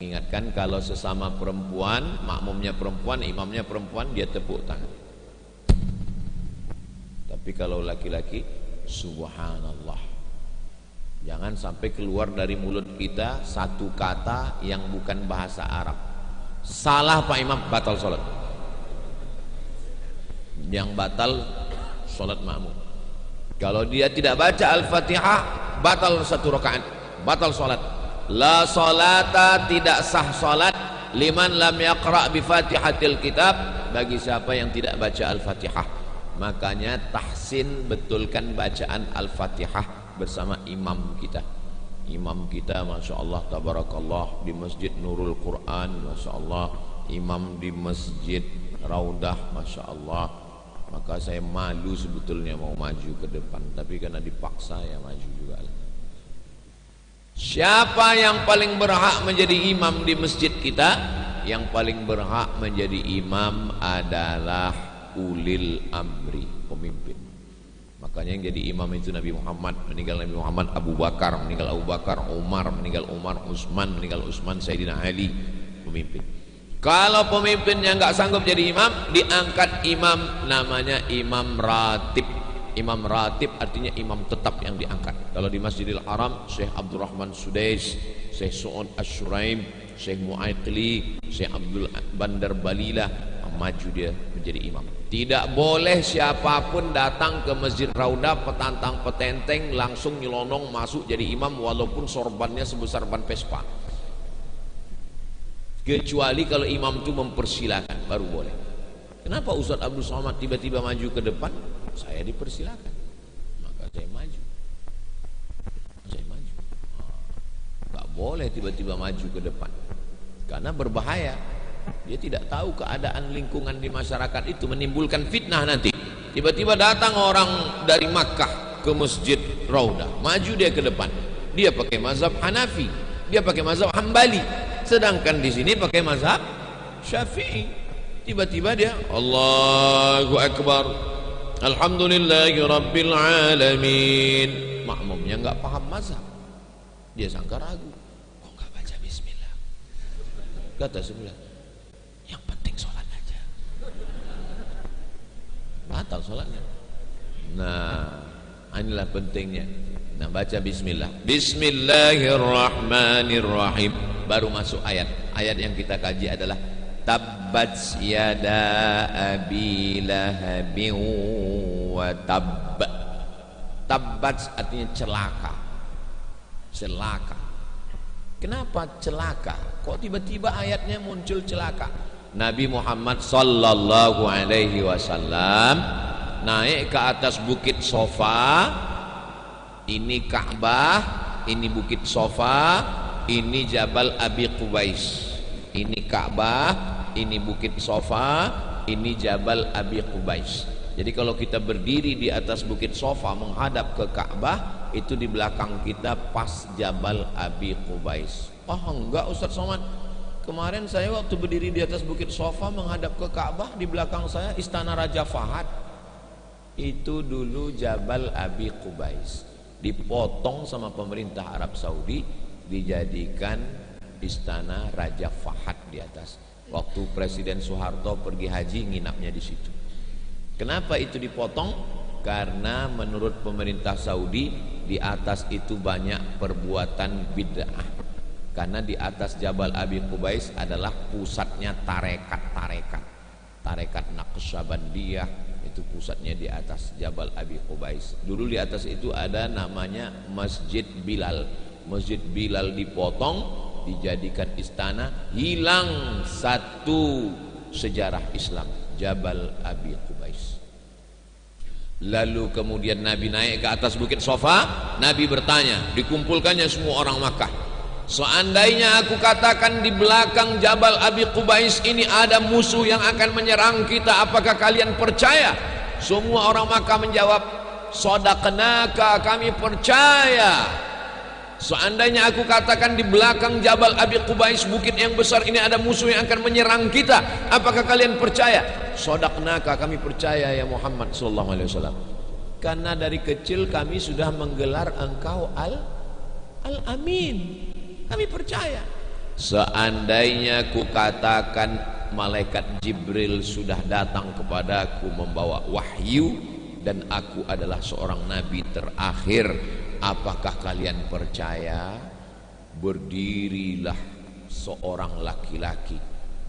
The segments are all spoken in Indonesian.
Ingatkan kalau sesama perempuan, makmumnya perempuan, imamnya perempuan, dia tepuk tangan. Tapi kalau laki-laki, subhanallah, jangan sampai keluar dari mulut kita satu kata yang bukan bahasa Arab. Salah Pak Imam, batal sholat. Yang batal sholat makmum. Kalau dia tidak baca Al-Fatihah, batal satu rakaat, batal sholat. La salata, tidak sah salat liman lam yaqra bi Fatihatil kitab, bagi siapa yang tidak baca Al-Fatihah. Makanya tahsin, betulkan bacaan Al-Fatihah bersama imam kita. Imam kita Masya Allah tabarakallah di Masjid Nurul Quran, Masya Allah. Imam di Masjid Raudah, Masya Allah. Maka saya malu sebetulnya mau maju ke depan, tapi karena dipaksa ya maju juga. Siapa yang paling berhak menjadi imam di masjid kita? Yang paling berhak menjadi imam adalah ulil amri, pemimpin. Makanya yang jadi imam itu Nabi Muhammad, meninggal Nabi Muhammad Abu Bakar, meninggal Abu Bakar, Umar, meninggal Umar, Utsman, meninggal Utsman, Sayyidina Ali, pemimpin. Kalau pemimpinnya nggak sanggup jadi imam, diangkat imam, namanya imam ratib. Imam ratib artinya imam tetap yang diangkat. Kalau di Masjidil Haram, Syekh Abdurrahman Sudais, Syekh Su'ud Asyuraim, Syekh Mu'aitli, Syekh Abdul Bandar Balilah, maju dia menjadi imam. Tidak boleh siapapun datang ke Masjid Raudah petantang petenteng langsung nyelonong masuk jadi imam walaupun sorbannya sebesar ban Vespa. Kecuali kalau imam itu mempersilakan, baru boleh. Kenapa Ustaz Abdul Somad tiba-tiba maju ke depan? Saya dipersilakan, maka saya maju. Gak boleh tiba-tiba maju ke depan, karena berbahaya. Dia tidak tahu keadaan lingkungan di masyarakat itu, menimbulkan fitnah nanti. Tiba-tiba datang orang dari Makkah ke Masjid Raudah, maju dia ke depan. Dia pakai mazhab Hanafi, dia pakai mazhab Hambali, sedangkan di sini pakai mazhab Syafi'i. Tiba-tiba dia Allahu Akbar, Alhamdulillahi Rabbil Alamin. Makmumnya nggak paham mazhab, dia sangka ragu, kok nggak baca Bismillah. Kata sebelah, yang penting sholat aja, batal sholatnya. Nah, inilah pentingnya. Nah, baca Bismillah, Bismillahirrahmanirrahim, baru masuk ayat. Ayat yang kita kaji adalah Tabbat yada abi lahabin wa tabb. Tabbat artinya celaka. Celaka. Kenapa celaka? Kok tiba-tiba ayatnya muncul celaka? Nabi Muhammad sallallahu alaihi wasallam naik ke atas bukit Sofa. Ini Ka'bah, ini bukit Sofa, ini Jabal Abi Qubais. Ini Ka'bah, ini bukit Sofa, ini Jabal Abi Qubais. Jadi kalau kita berdiri di atas bukit Sofa menghadap ke Ka'bah, itu di belakang kita pas Jabal Abi Qubais. Oh enggak Ustaz Somad, kemarin saya waktu berdiri di atas bukit Sofa menghadap ke Ka'bah, di belakang saya Istana Raja Fahad. Itu dulu Jabal Abi Qubais, dipotong sama pemerintah Arab Saudi, dijadikan Istana Raja Fahad di atas. Waktu Presiden Soeharto pergi haji nginapnya di situ. Kenapa itu dipotong? Karena menurut pemerintah Saudi di atas itu banyak perbuatan bid'ah. Karena di atas Jabal Abi Qubais adalah pusatnya tarekat Naqsyabandiyah, itu pusatnya di atas Jabal Abi Qubais. Dulu di atas itu ada namanya Masjid Bilal. Masjid Bilal dipotong, dijadikan istana, hilang satu sejarah Islam, Jabal Abi Qubais. Lalu kemudian Nabi naik ke atas bukit Sofa. Nabi bertanya, dikumpulkannya semua orang Makkah, seandainya aku katakan di belakang Jabal Abi Qubais ini ada musuh yang akan menyerang kita, apakah kalian percaya? Semua orang Makkah menjawab, shadaqnaka, kami percaya. Seandainya aku katakan di belakang Jabal Abi Qubais, bukit yang besar ini, ada musuh yang akan menyerang kita, apakah kalian percaya? Shadaqnaka, kami percaya ya Muhammad sallallahu alaihi wasallam. Karena dari kecil kami sudah menggelar engkau Al-Amin. Kami percaya. Seandainya ku katakan malaikat Jibril sudah datang kepadaku membawa wahyu dan aku adalah seorang nabi terakhir, apakah kalian percaya? Berdirilah seorang laki-laki,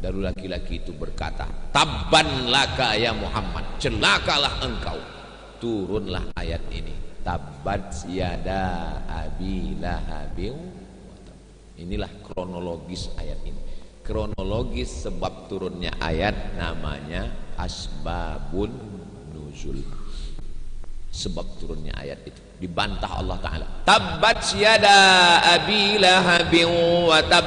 lalu laki-laki itu berkata, tabban laka ya Muhammad, celakalah engkau. Turunlah ayat ini, tabbat yada abi lahabin. Inilah kronologis ayat ini. Kronologis sebab turunnya ayat namanya asbabun nuzul. Sebab turunnya ayat itu dibantah Allah Ta'ala. Tabbat yada abi lahabin wa tab.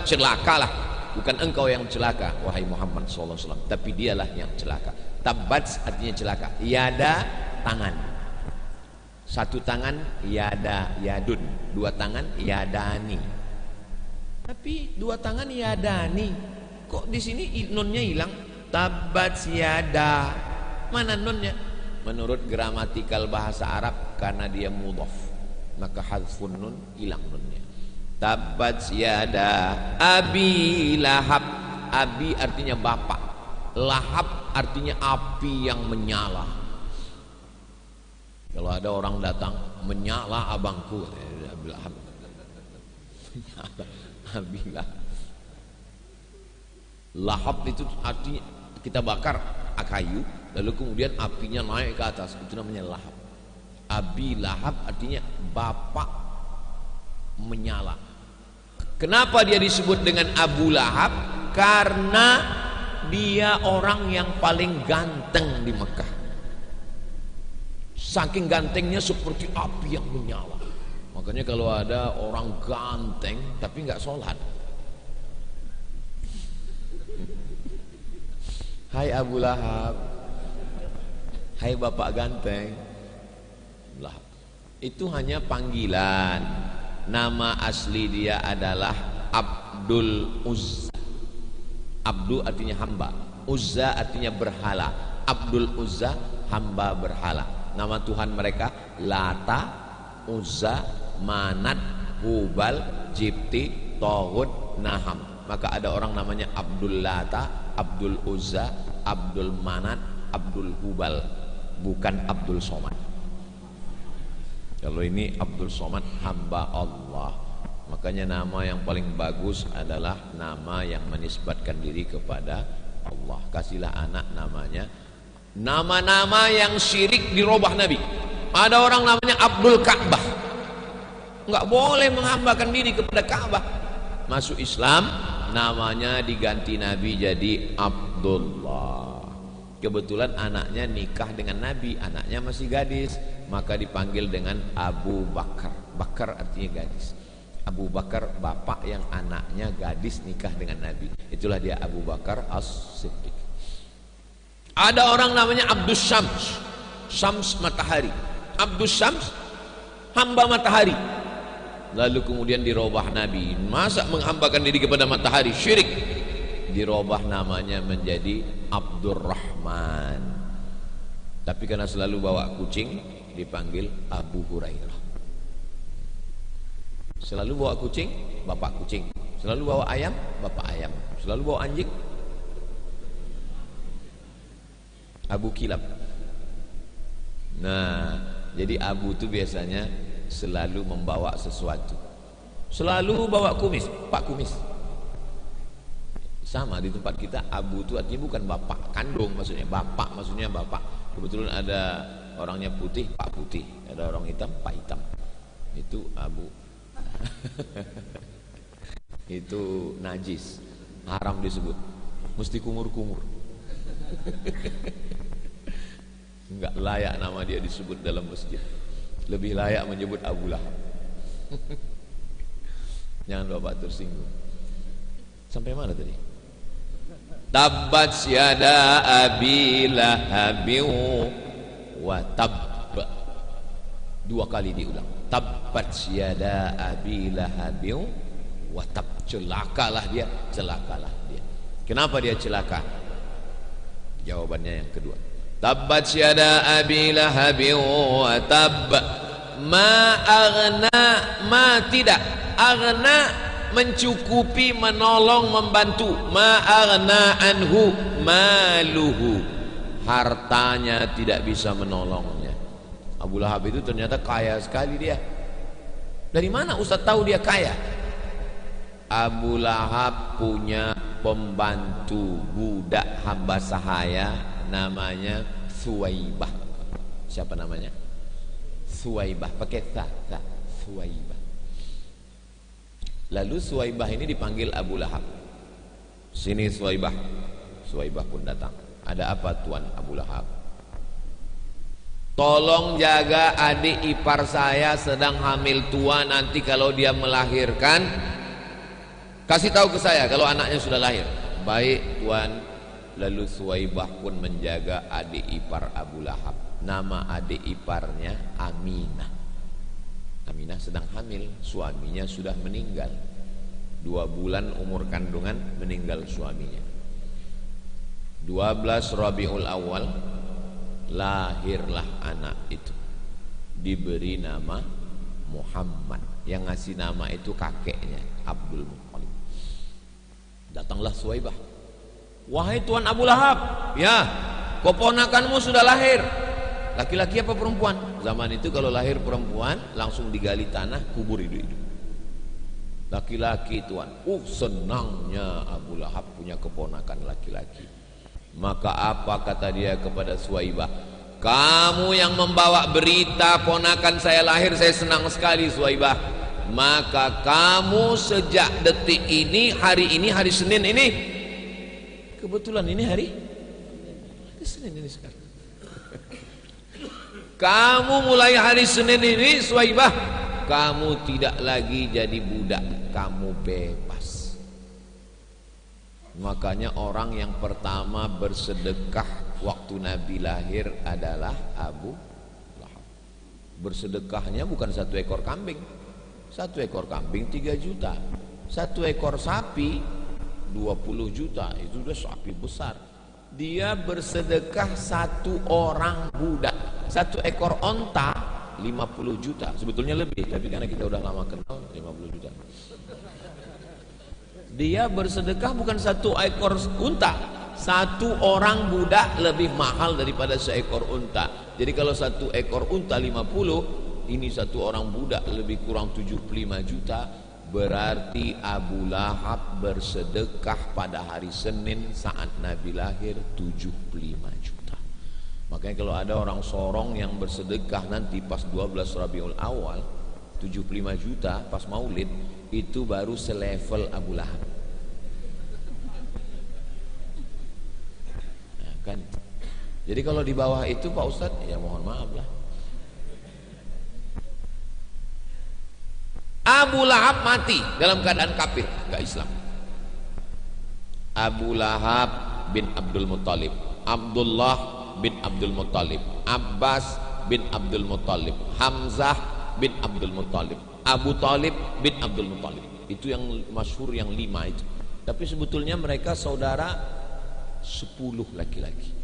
Celakalah. Bukan engkau yang celaka wahai Muhammad SAW, tapi dialah yang celaka. Tabbat artinya celaka. Yada tangan. Satu tangan yada yadun, dua tangan yadani. Tapi dua tangan yadani. Kok di sini nunnya hilang? Tabbat yada. Mana nunnya? Menurut gramatikal bahasa Arab, karena dia mudhaf, maka hadfun nun, hilang nunnya. Tabbat yada abi lahab. Abi artinya bapak, lahab artinya api yang menyala. Kalau ada orang datang, menyala abangku, abi lahab. Abi lahab. Lahab itu artinya kita bakar kayu, lalu kemudian apinya naik ke atas, itu namanya lahab. Abi lahab artinya bapak menyala. Kenapa dia disebut dengan Abu Lahab? Karena dia orang yang paling ganteng di Mekah. Saking gantengnya seperti api yang menyala. Makanya kalau ada orang ganteng tapi nggak sholat, hai Abu Lahab, hai bapak ganteng. Lahab itu hanya panggilan. Nama asli dia adalah Abdul Uzza. Abdul artinya hamba, Uzza artinya berhala. Abdul Uzza, hamba berhala. Nama Tuhan mereka Lata, Uzza, Manat, Hubal, Jibti, Tohud, Naham. Maka ada orang namanya Abdul Lata, Abdul Uzza, Abdul Manat, Abdul Hubal, bukan Abdul Somad. Kalau ini Abdul Somad, hamba Allah. Makanya nama yang paling bagus adalah nama yang menisbatkan diri kepada Allah. Kasihlah anak namanya nama-nama yang syirik dirubah Nabi. Ada orang namanya Abdul Ka'bah, nggak boleh menghambakan diri kepada Ka'bah. Masuk Islam, namanya diganti Nabi jadi Abdullah. Kebetulan anaknya nikah dengan Nabi, anaknya masih gadis, maka dipanggil dengan Abu Bakar. Bakar artinya gadis. Abu Bakar bapak yang anaknya gadis nikah dengan Nabi, itulah dia Abu Bakar As-Siddiq. Ada orang namanya Abdus Syams, Syams matahari. Abdus Syams, hamba matahari. Lalu kemudian dirubah Nabi, masa menghambakan diri kepada matahari, syirik. Dirubah namanya menjadi Abdurrahman. Tapi karena selalu bawa kucing, dipanggil Abu Hurairah. Selalu bawa kucing, bapak kucing. Selalu bawa ayam, bapak ayam. Selalu bawa anjing, Abu Kilab. Nah, jadi Abu itu biasanya selalu membawa sesuatu. Selalu bawa kumis, Pak Kumis. Sama di tempat kita, Abu itu artinya bukan bapak kandung, maksudnya bapak, maksudnya bapak. Kebetulan ada orangnya putih, Pak Putih. Ada orang hitam, Pak Hitam. Itu Abu. Itu najis, haram disebut, mesti kumur-kumur. Enggak layak nama dia disebut dalam masjid. Lebih layak menyebut Abu Lahab. Jangan bapak tersinggung. Sampai mana tadi? Tabbat yada abi lahabin wa tab. Dua kali diulang. Tabbat yada abi lahabin wa tab. Celakalah dia, celakalah dia. Kenapa dia celaka? Jawabannya yang kedua. Tabbat yada abi lahabin wa tab. Ma aghna, ma tidak. Aghna mencukupi, menolong, membantu. Ma'aghna anhu maluhu, hartanya tidak bisa menolongnya. Abu Lahab itu ternyata kaya sekali dia. Dari mana Ustaz tahu dia kaya? Abu Lahab punya pembantu budak hamba sahaya namanya Suwaibah. Siapa namanya? Suwaibah, pakai ta, Suwaibah. Lalu Suwaibah ini dipanggil Abu Lahab. Sini Suwaibah. Suwaibah pun datang. Ada apa tuan Abu Lahab? Tolong jaga adik ipar saya sedang hamil tua, nanti kalau dia melahirkan kasih tahu ke saya kalau anaknya sudah lahir. Baik tuan. Lalu Suwaibah pun menjaga adik ipar Abu Lahab. Nama adik iparnya Aminah. Aminah sedang hamil, suaminya sudah meninggal. 2 bulan umur kandungan meninggal suaminya. 12 Rabiul Awal lahirlah anak itu. Diberi nama Muhammad. Yang ngasih nama itu kakeknya Abdul Muttalib. Datanglah Suwaibah. Wahai tuan Abu Lahab, ya, keponakanmu sudah lahir. Laki-laki apa perempuan? Zaman itu kalau lahir perempuan langsung digali tanah, kubur hidup-hidup. Laki-laki tuan. Senangnya Abu Lahab punya keponakan laki-laki. Maka apa kata dia kepada Suwaibah? Kamu yang membawa berita ponakan saya lahir, saya senang sekali Suwaibah. Maka kamu sejak detik ini, hari Senin ini, kebetulan ini hari Senin ini sekarang. Kamu mulai hari Senin ini Suwaibah, kamu tidak lagi jadi budak, kamu bebas. Makanya orang yang pertama bersedekah waktu Nabi lahir adalah Abu Lahab. Bersedekahnya bukan 1 ekor kambing. 1 ekor kambing 3 juta. 1 ekor sapi 20 juta. Itu sudah sapi besar. Dia bersedekah 1 orang budak. 1 ekor onta 50 juta. Sebetulnya lebih, tapi karena kita udah lama kenal 50 juta. Dia bersedekah bukan 1 ekor unta. 1 orang budak lebih mahal daripada seekor unta. Jadi kalau 1 ekor unta 50, ini 1 orang budak lebih kurang 75 juta. Berarti Abu Lahab bersedekah pada hari Senin saat Nabi lahir 75 juta. Makanya kalau ada orang sorong yang bersedekah nanti pas 12 Rabiul Awal 75 juta pas maulid, itu baru selevel Abu Lahab. Nah, kan. Jadi kalau di bawah itu Pak Ustadz, ya mohon maaf lah. Abu Lahab mati dalam keadaan kafir, enggak Islam. Abu Lahab bin Abdul Muttalib, Abdullah bin Abdul Muttalib, Abbas bin Abdul Muttalib, Hamzah bin Abdul Muttalib, Abu Talib bin Abdul Muttalib. Itu yang masyhur, yang 5 itu. Tapi sebetulnya mereka saudara 10 laki-laki.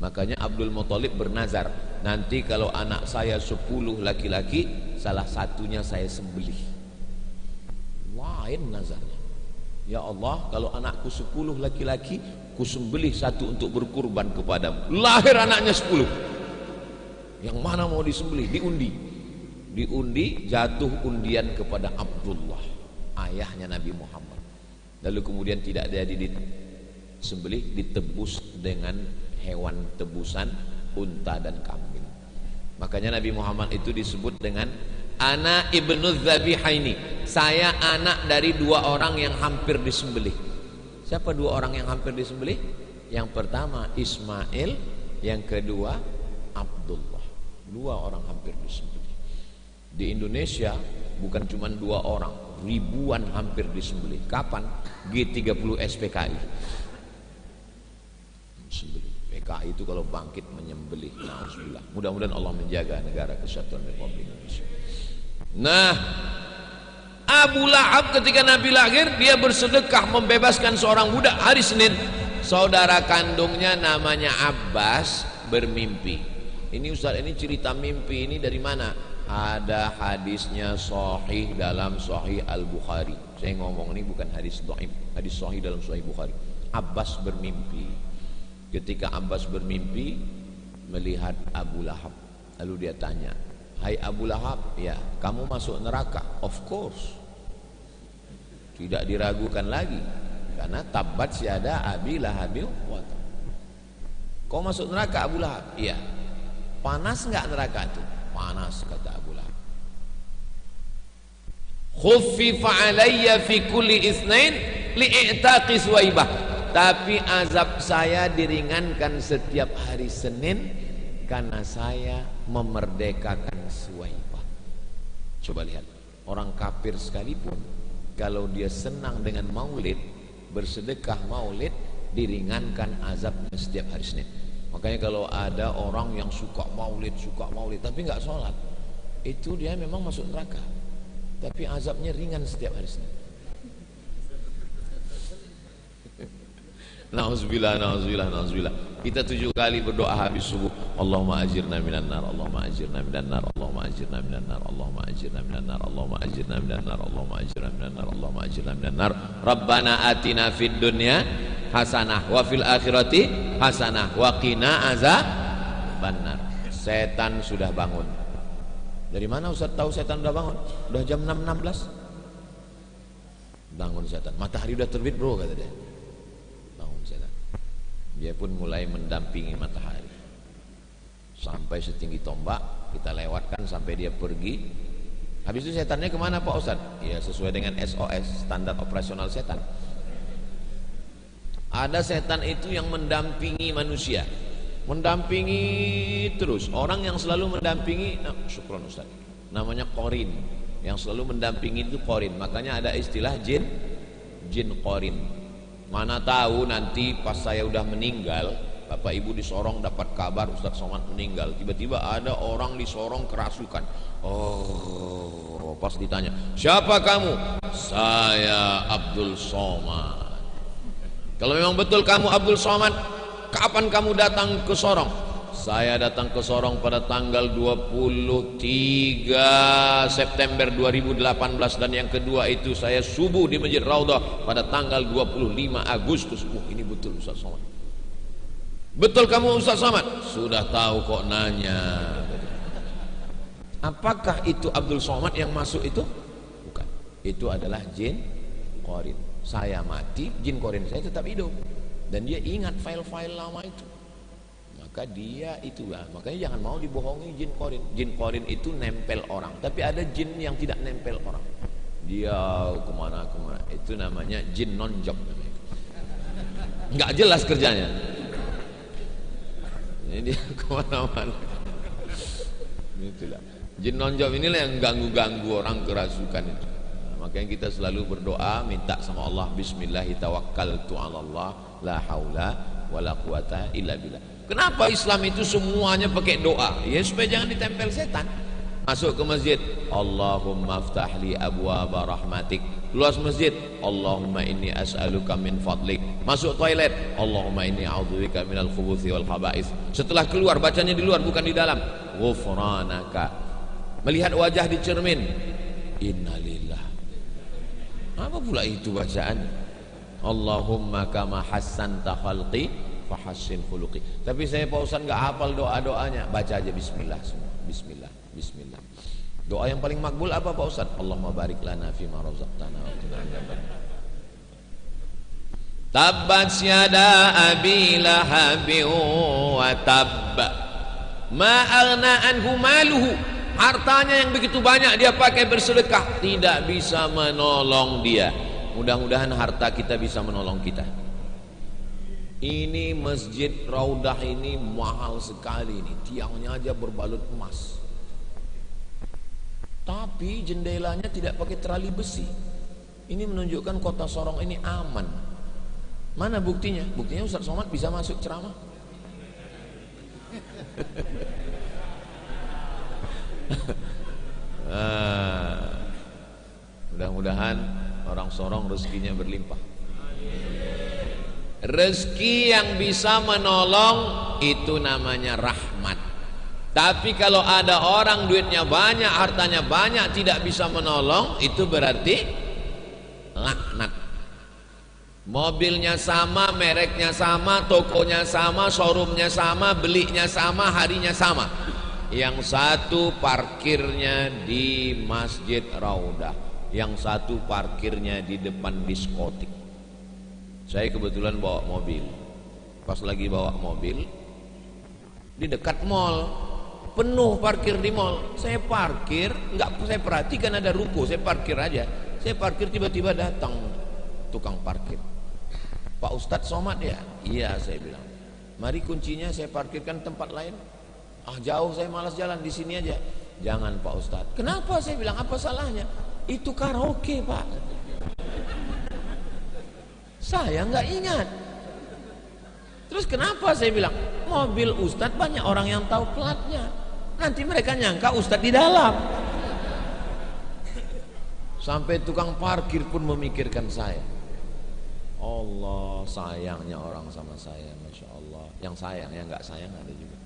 Makanya Abdul Muttalib bernazar, nanti kalau anak saya 10 laki-laki, salah satunya saya sembelih. Lain nazarnya. Ya Allah, kalau anakku 10 laki-laki, ku sembelih 1 untuk berkurban kepadamu. Lahir anaknya 10. Yang mana mau disembelih? Diundi. Diundi, jatuh undian kepada Abdullah, ayahnya Nabi Muhammad. Lalu kemudian tidak jadi disembelih, ditebus dengan hewan tebusan, unta dan kambing. Makanya Nabi Muhammad itu disebut dengan ana ibnu dzabihaini, saya anak dari 2 orang yang hampir disembelih. Siapa 2 orang yang hampir disembelih? Yang pertama Ismail, yang kedua Abdullah. 2 orang hampir disembelih. Di Indonesia bukan cuma 2 orang, ribuan hampir disembelih. Kapan? G30 SPKI. Sembelih. PKI itu kalau bangkit menyembelih. Nauzubillah. Mudah-mudahan Allah menjaga negara kesatuan Republik Indonesia. Nah, Abu Lahab ketika Nabi lahir, dia bersedekah membebaskan seorang budak hari Senin. Saudara kandungnya namanya Abbas bermimpi. Ini Ustaz, ini cerita mimpi ini dari mana? Ada hadisnya sahih dalam Sahih Al-Bukhari. Saya ngomong ini bukan hadis dhaif, hadis sahih dalam Sahih Bukhari. Abbas bermimpi. Ketika Abbas bermimpi melihat Abu Lahab, lalu dia tanya, "Hai Abu Lahab, ya, kamu masuk neraka?" Of course. Tidak diragukan lagi, karena tabbat syada Abi Lahabil wa tab. Kau masuk neraka Abu Lahab? Iya. Panas enggak neraka itu? Panas, kata Abu Lahab. Khuffifa alayya fi kulli itsnain li'itaqi Suwaibah. Tapi azab saya diringankan setiap hari Senin karena saya memerdekakan Suwaibah. Coba lihat, orang kafir sekalipun kalau dia senang dengan maulid, bersedekah maulid, diringankan azabnya setiap hari Senin. Makanya kalau ada orang yang suka maulid tapi nggak sholat, itu dia memang masuk neraka, tapi azabnya ringan setiap hari Senin. Nauzubillah, nauzubillah, nauzubillah. Kita 7 kali berdoa habis subuh. Allahumma ajirna minan nar, Allahumma ajirna minan nar, Allahumma ajirna minan nar, Allahumma ajirna minan nar, Allahumma ajirna minan nar, Allahumma ajirna minan nar, Allahumma ajirna minan nar. Rabbana atina fid dunya hasanah wa fil akhirati hasanah wa qina azabannar. Setan sudah bangun. Dari mana Ustaz tahu setan sudah bangun? Udah jam 6.16. Bangun setan. Matahari udah terbit, bro, kata dia. Dia pun mulai mendampingi matahari sampai setinggi tombak, kita lewatkan sampai dia pergi. Habis itu setannya kemana Pak Ustaz? Ya sesuai dengan SOS, standar operasional setan. Ada setan itu yang mendampingi manusia, mendampingi terus. Orang yang selalu mendampingi, syukron Ustaz, namanya korin. Yang selalu mendampingi itu korin. Makanya ada istilah jin korin. Mana tahu nanti pas saya udah meninggal, Bapak Ibu di Sorong dapat kabar Ustaz Somad meninggal, tiba-tiba ada orang di Sorong kerasukan. Oh, pas ditanya, "Siapa kamu?" "Saya Abdul Somad." "Kalau memang betul kamu Abdul Somad, kapan kamu datang ke Sorong?" "Saya datang ke Sorong pada tanggal 23 September 2018 dan yang kedua itu saya subuh di Masjid Raudhah pada tanggal 25 Agustus." "Oh, ini betul Ustaz Somad." "Betul kamu Ustaz Somad?" "Sudah tahu kok nanya." Apakah itu Abdul Somad yang masuk itu? Bukan. Itu adalah jin korin. Saya mati, jin korin saya tetap hidup dan dia ingat file-file lama itu. Maka dia itu, makanya jangan mau dibohongi jin korin. Jin korin itu nempel orang, tapi ada jin yang tidak nempel orang. Dia kemana-kemana, itu namanya jin non-job. Nggak jelas kerjanya. Ini dia kemana-mana. Itulah jin non-job, inilah yang ganggu-ganggu orang kerasukan itu. Makanya kita selalu berdoa, minta sama Allah, Bismillahi tawakkaltu 'ala Allah, la haula wala quwata illa billah. Kenapa Islam itu semuanya pakai doa? Ya supaya jangan ditempel setan. Masuk ke masjid, Allahumma aftahli abwaaba rahmatik. Luas masjid, Allahumma inni as'aluka min fadlik. Masuk toilet, Allahumma inni a'udzubika minal khubuthi wal khaba'ith. Setelah keluar, bacanya di luar bukan di dalam. Ghufranaka. Melihat wajah di cermin, innalillah. Apa pula itu bacaan? Allahumma kama hassanta khalqi fahassin khuluqi. Tapi saya Pak Ustaz nggak hafal doa-doanya. Baca aja bismillah semua. Bismillah, bismillah. Doa yang paling makbul apa Pak Ustaz? Allahumma barik lana fima razaqtana wa qina adzabannar. Tabbat yada abi lahabin wa tabb. Ma aghna anhu maluhu. Hartanya yang begitu banyak dia pakai bersedekah, tidak bisa menolong dia. Mudah-mudahan harta kita bisa menolong kita. Ini Masjid Raudhah ini mahal sekali ini, tiangnya aja berbalut emas. Tapi jendelanya tidak pakai terali besi. Ini menunjukkan kota Sorong ini aman. Mana buktinya? Buktinya Ustaz Somad bisa masuk ceramah. Mudah-mudahan orang Sorong rezekinya berlimpah. Rezeki yang bisa menolong itu namanya rahmat. Tapi kalau ada orang duitnya banyak, hartanya banyak, tidak bisa menolong, itu berarti laknat. Mobilnya sama, mereknya sama, tokonya sama, showroomnya sama, belinya sama, harinya sama. Yang satu parkirnya di Masjid Raudah, yang satu parkirnya di depan diskotik. Saya kebetulan bawa mobil. Pas lagi bawa mobil di dekat mall, penuh parkir di mall. Saya parkir, nggak saya perhatikan ada ruko, saya parkir aja. Saya parkir, tiba-tiba datang tukang parkir. Pak Ustadz somad ya? Iya, saya bilang. Mari kuncinya saya parkirkan tempat lain. Ah, jauh, saya malas jalan, di sini aja. Jangan Pak Ustadz. Kenapa? Saya bilang, apa salahnya? Itu karaoke Pak. Saya nggak ingat. Terus kenapa? Saya bilang, mobil Ustadz banyak orang yang tahu platnya. Nanti mereka nyangka Ustadz di dalam. Sampai tukang parkir pun memikirkan saya. Allah, sayangnya orang sama saya, Masya Allah. Yang sayang, yang nggak sayang ada juga.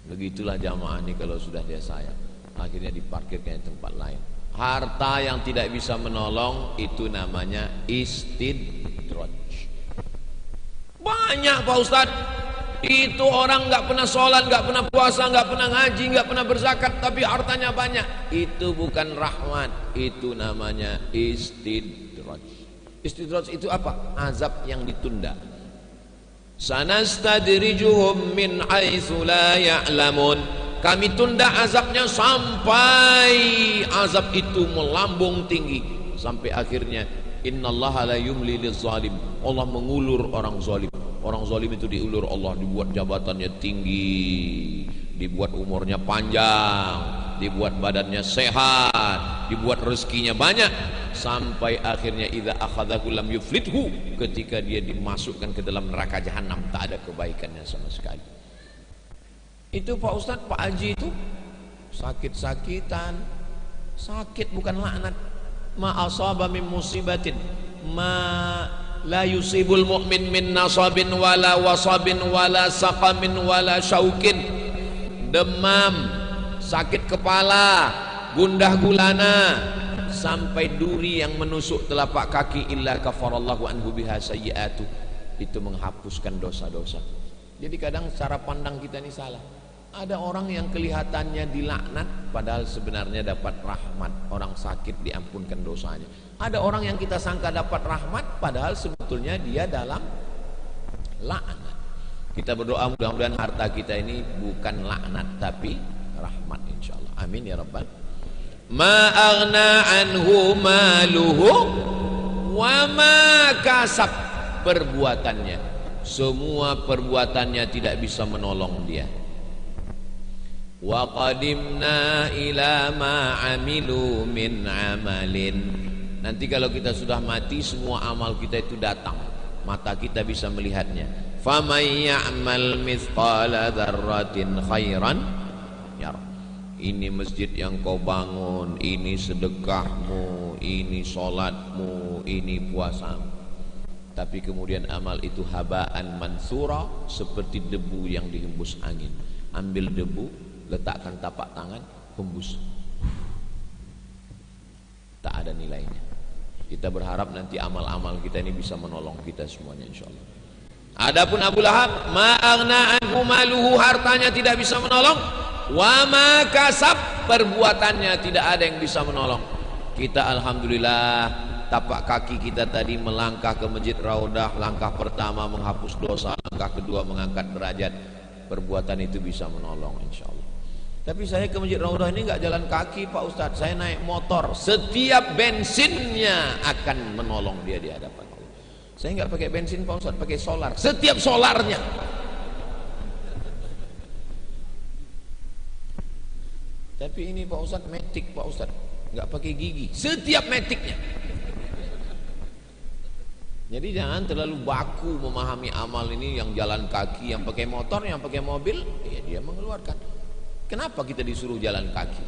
Begitulah jamaah ini kalau sudah dia sayang, akhirnya diparkirkan di tempat lain. Harta yang tidak bisa menolong itu namanya istidraj. Banyak Pak Ustadz, itu orang nggak pernah sholat, nggak pernah puasa, nggak pernah ngaji, nggak pernah berzakat, tapi hartanya banyak. Itu bukan rahmat, itu namanya istidraj. Istidraj itu apa? Azab yang ditunda. Sanastadrijuhum min haitsu la ya'lamun. Kami tunda azabnya sampai azab itu melambung tinggi, sampai akhirnya innallaha la yumli lizalim. Allah mengulur orang zalim. Orang zalim itu diulur Allah, dibuat jabatannya tinggi, dibuat umurnya panjang, dibuat badannya sehat, dibuat rezekinya banyak, sampai akhirnya idza akhadhahu lam yuflithu, ketika dia dimasukkan ke dalam neraka jahanam tak ada kebaikannya sama sekali. Itu Pak Ustadz, Pak Haji itu sakit-sakitan, sakit bukan laknat. Ma asaba min musibatin ma la yusibul mu'min min nasabin wala wasabin wala saqamin wala syaukin. Demam, sakit kepala, gundah gulana, sampai duri yang menusuk telapak kaki, illa kafarallahu anhu biha sayyi'atu, itu menghapuskan dosa-dosa. Jadi kadang cara pandang kita ini salah. Ada orang yang kelihatannya dilaknat padahal sebenarnya dapat rahmat. Orang sakit diampunkan dosanya. Ada orang yang kita sangka dapat rahmat padahal sebetulnya dia dalam laknat. Kita berdoa mudah-mudahan harta kita ini bukan laknat tapi rahmat insyaallah. Amin ya rabbal. Ma aghna anhu maluhu wa ma kasab. Perbuatannya, semua perbuatannya tidak bisa menolong dia. Wa qadimna ila ma amilu min amalin. Nanti kalau kita sudah mati, semua amal kita itu datang, mata kita bisa melihatnya. Faman ya'mal mithqala dzarratin khairan yarah. Ini masjid yang kau bangun, ini sedekahmu, ini sholatmu, ini puasamu. Tapi kemudian amal itu habaan mansura, seperti debu yang dihembus angin. Ambil debu, letakkan tapak tangan, hembus, tak ada nilainya. Kita berharap nanti amal-amal kita ini bisa menolong kita semuanya insyaallah. Adapun Abu Lahab, ma aghna anhu maluhu, hartanya tidak bisa menolong, wa ma kasab, perbuatannya tidak ada yang bisa menolong. Kita alhamdulillah, tapak kaki kita tadi melangkah ke Masjid Raudah, langkah pertama menghapus dosa, langkah kedua mengangkat derajat. Perbuatan itu bisa menolong insyaallah. Tapi saya ke Masjid Raudah ini nggak jalan kaki Pak Ustadz, saya naik motor. Setiap bensinnya akan menolong dia di hadapan Allah. Saya nggak pakai bensin Pak Ustadz, pakai solar. Setiap solarnya. Tapi ini Pak Ustadz metik Pak Ustadz, nggak pakai gigi. Setiap metiknya. Jadi jangan terlalu baku memahami amal ini, yang jalan kaki, yang pakai motor, yang pakai mobil, ya dia mengeluarkan. Kenapa kita disuruh jalan kaki?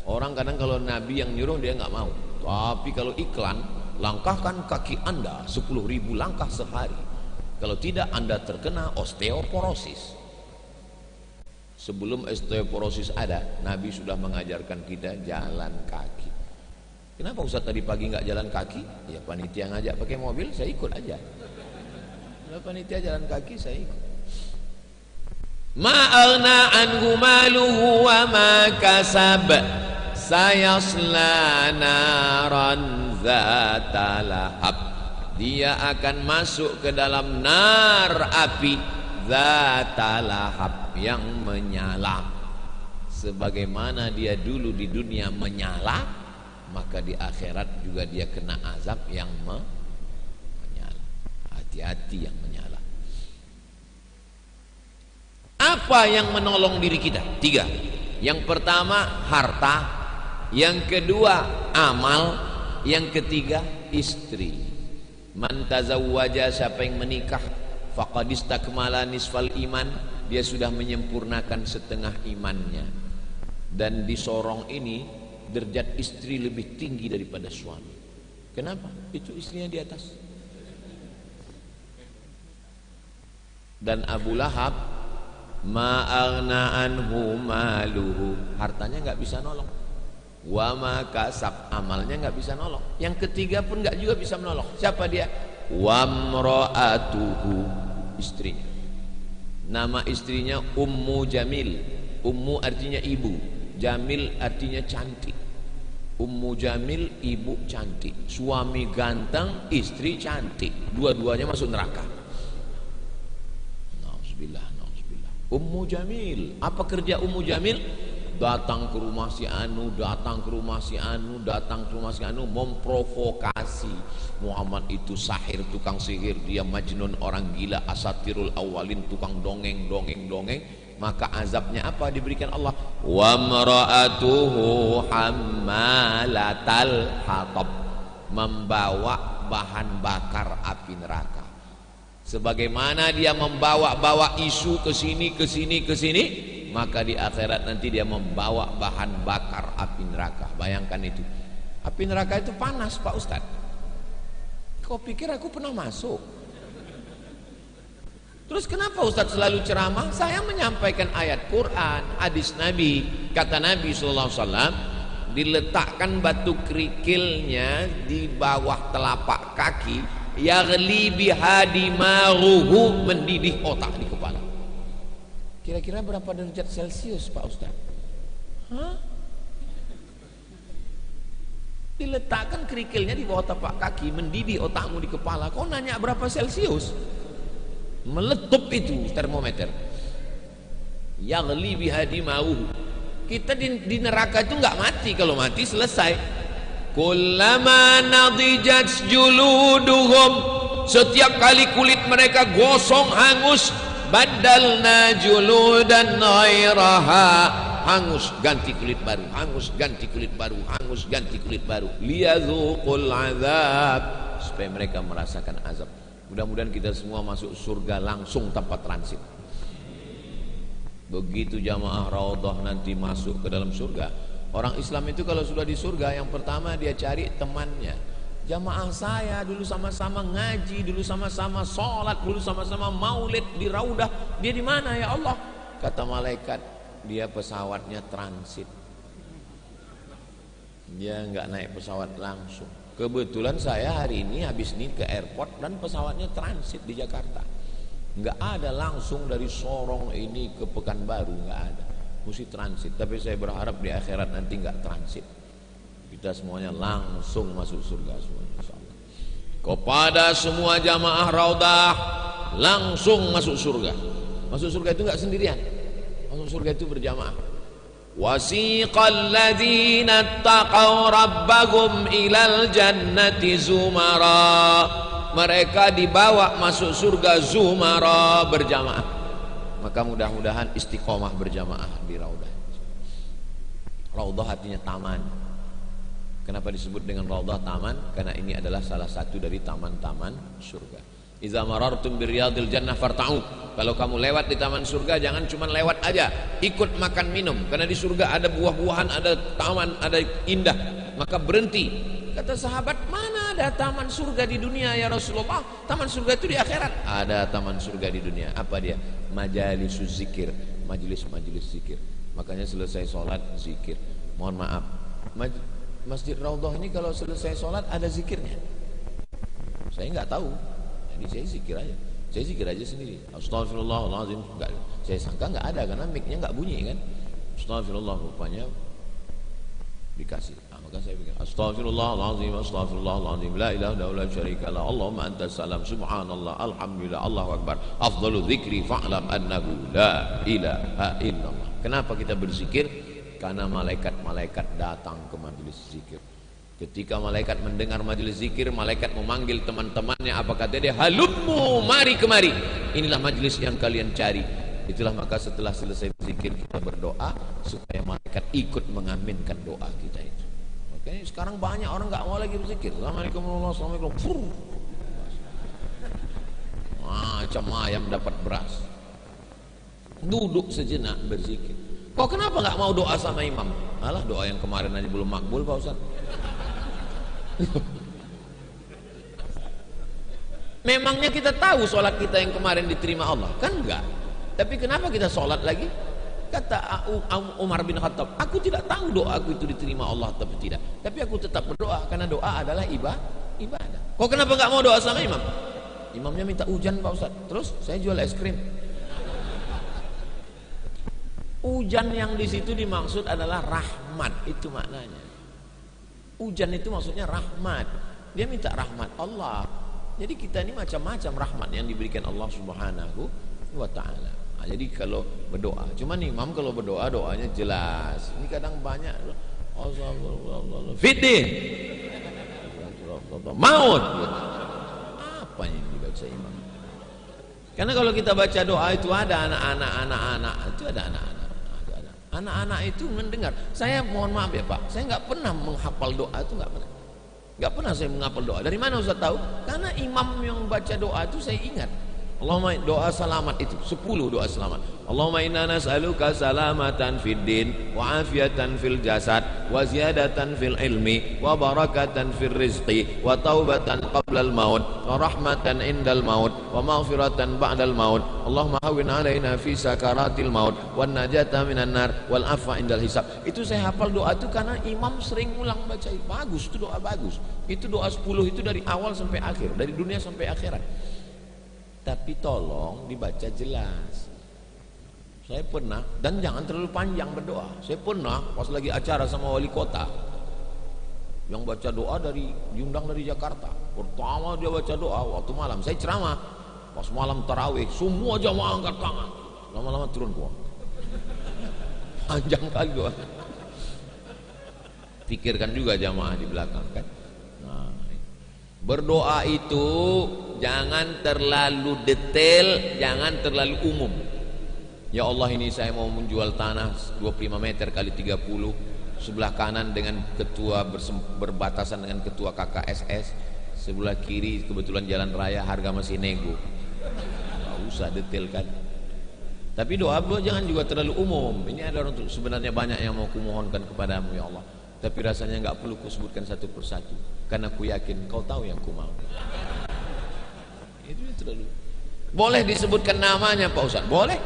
Orang kadang kalau Nabi yang nyuruh dia nggak mau. Tapi kalau iklan, langkahkan kaki Anda 10.000 langkah sehari. Kalau tidak Anda terkena osteoporosis. Sebelum osteoporosis ada, Nabi sudah mengajarkan kita jalan kaki. Kenapa Ustaz tadi pagi nggak jalan kaki? Ya panitia ngajak pakai mobil, saya ikut aja. Kalau panitia jalan kaki, saya ikut. Ma'agna anhu maluhu wa ma kasab sayasla naran zata lahab. Dia akan masuk ke dalam nar api zata lahab yang menyala. Sebagaimana dia dulu di dunia menyala, maka di akhirat juga dia kena azab yang menyala. Hati-hati yang menyala. Apa yang menolong diri kita? 3. Yang pertama harta, yang kedua amal, yang ketiga istri. Man tazawwaja, siapa yang menikah, faqad istakmala nisfal iman, dia sudah menyempurnakan setengah imannya. Dan di sorong ini derajat istri lebih tinggi daripada suami. Kenapa? Itu istrinya di atas. Dan Abu Lahab, ma'aghna anhu maluhu, hartanya nggak bisa nolong. Wa ma kasab, amalnya nggak bisa nolong. Yang ketiga pun nggak juga bisa menolong. Siapa dia? Wa mra'atuhu, istrinya. Nama istrinya Ummu Jamil. Ummu artinya ibu, Jamil artinya cantik. Ummu Jamil, ibu cantik, suami ganteng, istri cantik, dua-duanya masuk neraka. Nauzubillah, nauzubillah. Ummu Jamil, apa kerja Ummu Jamil? Datang ke rumah si anu, datang ke rumah si anu, datang ke rumah si anu, memprovokasi. Muhammad itu sahir, tukang sihir, dia majnun, orang gila, asatirul awalin, tukang dongeng. Maka azabnya apa diberikan Allah? Wa mara'atuhu hammalatal hatab, membawa bahan bakar api neraka. Sebagaimana dia membawa isu ke sini, maka di akhirat nanti dia membawa bahan bakar api neraka. Bayangkan itu. Api neraka itu panas, Pak Ustadz. Kau pikir aku pernah masuk? Terus kenapa Ustadz selalu ceramah? Saya menyampaikan ayat Quran, hadis Nabi. Kata Nabi SAW, diletakkan batu kerikilnya di bawah telapak kaki, yaghli biha dimaruhu, mendidih otak di kepala. Kira-kira berapa derajat Celcius, Pak Ustadz? Hah? Diletakkan kerikilnya di bawah telapak kaki, mendidih otakmu di kepala. Kau nanya berapa Celcius? Meletup itu termometer. Yaghli bihadi mauh. Kita di neraka itu nggak mati, kalau mati selesai. Kullama nadijat juluduhum, setiap kali kulit mereka gosong hangus, badalna juludan ghairaha, hangus ganti kulit baru, hangus ganti kulit baru, hangus ganti kulit baru, liyadzuqul azab, supaya mereka merasakan azab. Mudah-mudahan kita semua masuk surga langsung tanpa transit. Begitu jamaah Raudhah nanti masuk ke dalam surga, orang Islam itu kalau sudah di surga, yang pertama dia cari temannya. Jamaah saya dulu sama-sama ngaji, dulu sama-sama sholat, dulu sama-sama maulid di Raudhah. Dia di mana ya Allah? Kata malaikat, dia pesawatnya transit. Dia nggak naik pesawat langsung. Kebetulan saya hari ini habis ini ke airport dan pesawatnya transit di Jakarta. Nggak ada langsung dari Sorong ini ke Pekanbaru, nggak ada. Mesti transit. Tapi saya berharap di akhirat nanti nggak transit. Kita semuanya langsung masuk surga semua, insyaallah. Kepada semua jamaah Raudhah, langsung masuk surga. Masuk surga itu nggak sendirian. Masuk surga itu berjamaah. Wasiqal ladzina taqaw rabbahum ilal jannati zumara, mereka dibawa masuk surga zumara, berjamaah. Maka mudah-mudahan istiqomah berjamaah di Raudhah. Raudhah artinya taman. Kenapa disebut dengan Raudhah taman? Karena ini adalah salah satu dari taman-taman surga. Iza marartum biryadil jannah farta'u. Kalau kamu lewat di taman surga, jangan cuma lewat aja, ikut makan minum, karena di surga ada buah-buahan, ada taman, ada indah. Maka berhenti. Kata sahabat, mana ada taman surga di dunia ya Rasulullah? Taman surga itu di akhirat. Ada taman surga di dunia. Apa dia? Majalisus zikir, majelis-majelis zikir. Makanya selesai sholat zikir. Mohon maaf, Masjid Raudhah ini kalau selesai sholat ada zikirnya. Saya nggak tahu, jadi saya zikir aja. Saya zikir aja sendiri. Astagfirullahaladzim. Enggak, saya sangka nggak ada karena mic-nya nggak bunyi kan. Astagfirullah, rupanya dikasih. Maka saya pikir Astagfirullahaladzim, Astagfirullahaladzim, la ilaha illallah syarika la, Allahumma antas salam, subhanallah, alhamdulillah, Allahu akbar, afdalu dzikri fa'lam annahu la ilaha illallah. Kenapa kita berzikir? Karena malaikat-malaikat datang ke majelis zikir. Ketika malaikat mendengar majelis zikir, malaikat memanggil teman-temannya. Apa kata dia? Halummu, mari kemari. Inilah majelis yang kalian cari. Itulah maka setelah selesai zikir kita berdoa supaya malaikat ikut mengaminkan doa kita itu. Oke, sekarang banyak orang nggak mau lagi berzikir. Assalamualaikum warahmatullahi wabarakatuh. Macam ayam dapat beras. Duduk sejenak berzikir. Kok kenapa nggak mau doa sama imam? Alah, doa yang kemarin aja belum makbul Pak Ustaz. Memangnya kita tahu sholat kita yang kemarin diterima Allah? Kan enggak. Tapi kenapa kita sholat lagi? Kata Umar bin Khattab, aku tidak tahu doa aku itu diterima Allah atau tidak. Tapi aku tetap berdoa karena doa adalah ibadah. Kok kenapa nggak mau doa sama imam? Imamnya minta hujan Pak Ustaz. Terus saya jual es krim. Hujan yang di situ dimaksud adalah rahmat, itu maknanya. Hujan itu maksudnya rahmat. Dia minta rahmat Allah. Jadi kita ini macam-macam rahmat yang diberikan Allah Subhanahu wa taala. Nah, jadi kalau berdoa, cuman imam kalau berdoa doanya jelas. Ini kadang banyak Fiddin maut. Apa yang dibaca imam? Karena kalau kita baca doa itu ada anak-anak, itu ada anak-anak. Anak-anak itu mendengar. Saya mohon maaf ya Pak, saya nggak pernah menghafal doa itu, nggak pernah saya menghafal doa. Dari mana Ustaz tahu? Karena imam yang baca doa itu saya ingat. Allahumma, doa selamat itu 10 doa selamat. Allahumma inna nas'aluka salamatan fid din wa afiatan fil jasad wa ziyadatan fil ilmi wa barakatan fil rizqi wa taubatan qabla al maut wa rahmatan indal maut wa maghfiratan ba'dal maut. Allahumma hawwin alaina fi sakaratil maut wan najata minan nar wal afwa indal hisab. Itu saya hafal doa itu karena imam sering ulang baca. Bagus, itu doa bagus. Itu doa 10 itu dari awal sampai akhir, dari dunia sampai akhirat. Tapi tolong dibaca jelas. Saya pernah, dan jangan terlalu panjang berdoa. Saya pernah pas lagi acara sama wali kota yang baca doa diundang dari Jakarta. Pertama dia baca doa waktu malam, saya ceramah. Pas malam tarawih, semua jamaah angkat tangan. Lama-lama turun gua. Panjang kali doa. Pikirkan juga jamaah di belakang kan. Nah, berdoa itu jangan terlalu detail, jangan terlalu umum. Ya Allah, ini saya mau menjual tanah 25 meter kali 30, sebelah kanan dengan ketua berbatasan dengan ketua KKSS, sebelah kiri kebetulan jalan raya, harga masih nego. Nggak usah detail kan. Tapi doa jangan juga terlalu umum. Ini ada orang sebenarnya banyak yang mau kumohonkan kepadamu ya Allah, tapi rasanya nggak perlu kusebutkan satu persatu karena ku yakin kau tahu yang ku mau. Itu terlalu. Boleh disebutkan namanya Pak Ustaz? Boleh.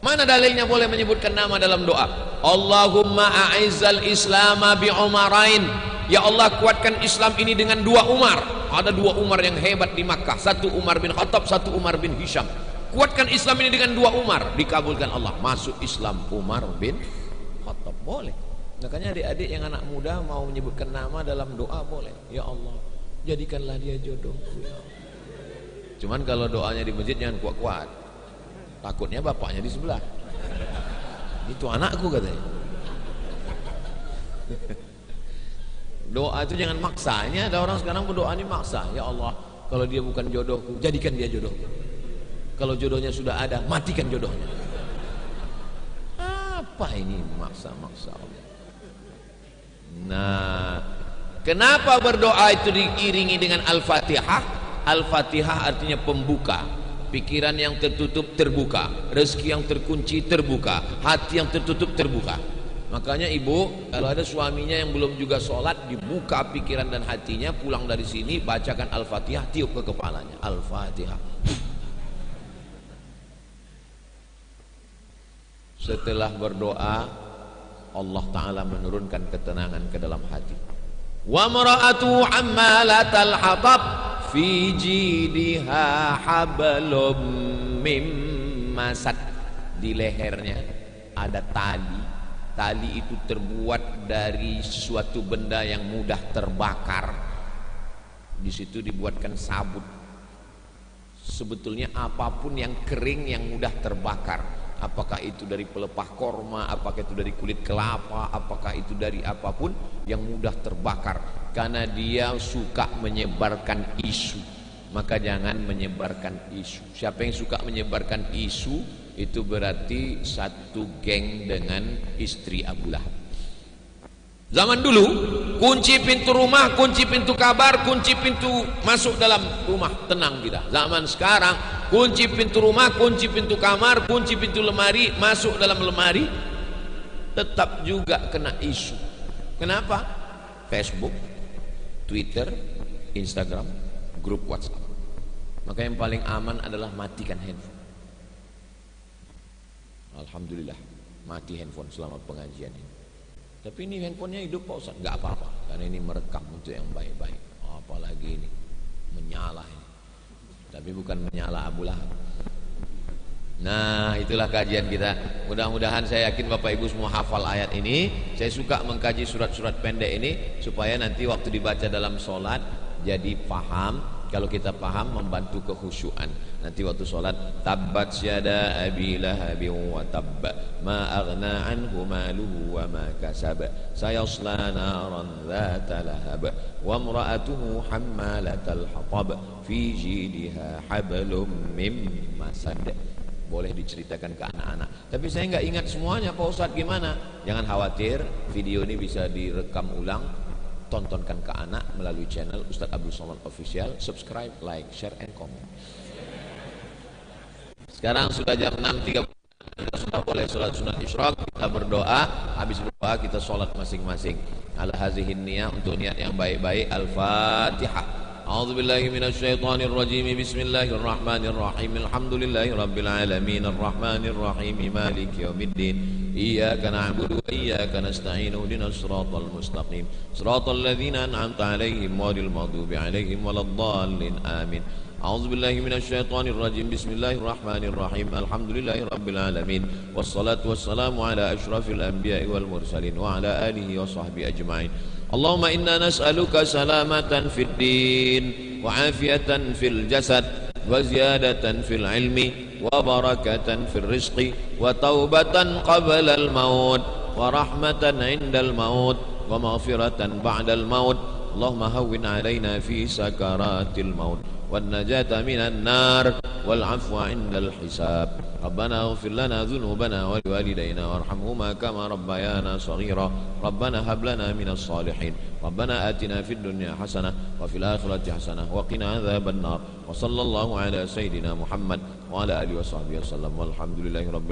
Mana dalilnya boleh menyebutkan nama dalam doa? Allahumma a'izzal islama bi umarain. Ya Allah, kuatkan Islam ini dengan 2 Umar. Ada 2 Umar yang hebat di Makkah. Satu Umar bin Khattab, satu Umar bin Hisham. Kuatkan Islam ini dengan 2 Umar. Dikabulkan Allah. Masuk Islam Umar bin Khattab. Boleh. Makanya adik-adik yang anak muda mau menyebutkan nama dalam doa boleh. Ya Allah, jadikanlah dia jodohku ya Allah. Cuman kalau doanya di masjid jangan kuat-kuat. Takutnya bapaknya di sebelah. Itu anakku katanya. Doa itu jangan maksa. Ini ada orang sekarang berdoa ini maksa. Ya Allah, kalau dia bukan jodohku, jadikan dia jodohku. Kalau jodohnya sudah ada, matikan jodohnya. Apa ini maksa-maksa Allah? Nah, kenapa berdoa itu diiringi dengan Al-Fatihah? Al-Fatihah artinya pembuka. Pikiran yang tertutup terbuka, rezeki yang terkunci terbuka, hati yang tertutup terbuka. Makanya ibu, kalau ada suaminya yang belum juga sholat, dibuka pikiran dan hatinya, pulang dari sini bacakan Al-Fatihah, tiup ke kepalanya. Al-Fatihah. Setelah berdoa, Allah Ta'ala menurunkan ketenangan ke dalam hati. Wa mar'atu hammalatal hatab fi jidha hablum mim masad. Di lehernya ada tali. Tali itu terbuat dari suatu benda yang mudah terbakar. Di situ dibuatkan sabut. Sebetulnya apapun yang kering yang mudah terbakar, apakah itu dari pelepah korma, apakah itu dari kulit kelapa, apakah itu dari apapun yang mudah terbakar, karena dia suka menyebarkan isu. Maka jangan menyebarkan isu. Siapa yang suka menyebarkan isu, itu berarti satu geng dengan istri Abu Lahab. Zaman dulu kunci pintu rumah, kunci pintu kabar, kunci pintu masuk dalam rumah, tenang kita. Zaman sekarang kunci pintu rumah, kunci pintu kamar, kunci pintu lemari, masuk dalam lemari tetap juga kena isu. Kenapa? Facebook, Twitter, Instagram, grup WhatsApp. Maka yang paling aman adalah matikan handphone. Alhamdulillah mati handphone selama pengajian ini. Tapi ini handphonenya hidup Pak Ustaz, nggak apa-apa, karena ini merekam untuk yang baik-baik. Apalagi ini menyala ini, tapi bukan menyala Abu Lahab. Nah, itulah kajian kita. Mudah-mudahan, saya yakin Bapak Ibu semua hafal ayat ini. Saya suka mengkaji surat-surat pendek ini supaya nanti waktu dibaca dalam sholat jadi paham. Kalau kita paham, membantu kekhusyuan. Nanti waktu sholat, tabbat syada abi lahabin wa tabba ma aghna anhu maluhu wa ma kasaba sayasla naran dhata lahab wa imra'atuhu hammalatal hatab fi jidha hablum mim masad. Boleh diceritakan ke anak-anak, tapi saya nggak ingat semuanya Pak Ustadz. Gimana? Jangan khawatir, video ini bisa direkam ulang, tontonkan ke anak melalui channel Ustadz Abdul Somad Official. Subscribe, like, share, and comment. Sekarang sudah jam 6.30, kita sudah boleh sholat sunat isyraq. Kita berdoa, habis berdoa kita sholat masing-masing. Ala hazihin niyah, untuk niat yang baik-baik. Al-Fatihah. A'udzubillahi minasyaitonir rajim. Bismillahirrahmanirrahim. Alhamdulillahi rabbil alamin arrahmanir rahim maliki yaumiddin. Iyyaka na'budu wa iyyaka nasta'in. Ihdinas siratal mustaqim. Siratal ladzina an'amta 'alaihim ghairil maghdubi 'alaihim waladdallin. Amin. A'udzubillahi minasyaitonir rajim. Bismillahirrahmanirrahim. Alhamdulillahi rabbil alamin. Wassalatu wassalamu ala asyrafil anbiya'i wal mursalin wa ala alihi wa sahbihi ajma'in. Allahumma inna nas'aluka salamatan fid din wa afiyatan fil jasad wa ziyadatan fil ilmi wa barakatan fil rizqi wa taubatan qabla al maut wa rahmatan indal maut wa maghfiratan ba'dal maut. Allahumma hawwin alaina fi sakaratil maut wan najata minan nar wal afwa indal hisab. Rabbana ighfir lana dhunubana wa liwalidayna warhamhuma kama rabbayana shaghira. Rabbana hab lana minas salihin. Rabbana atina fid dunya hasanah wa fil akhirati hasanah wa qina adzaban nar. Wa sallallahu ala sayidina Muhammad wa ala alihi wa sahbihi wasallam. Walhamdulillahi rabbil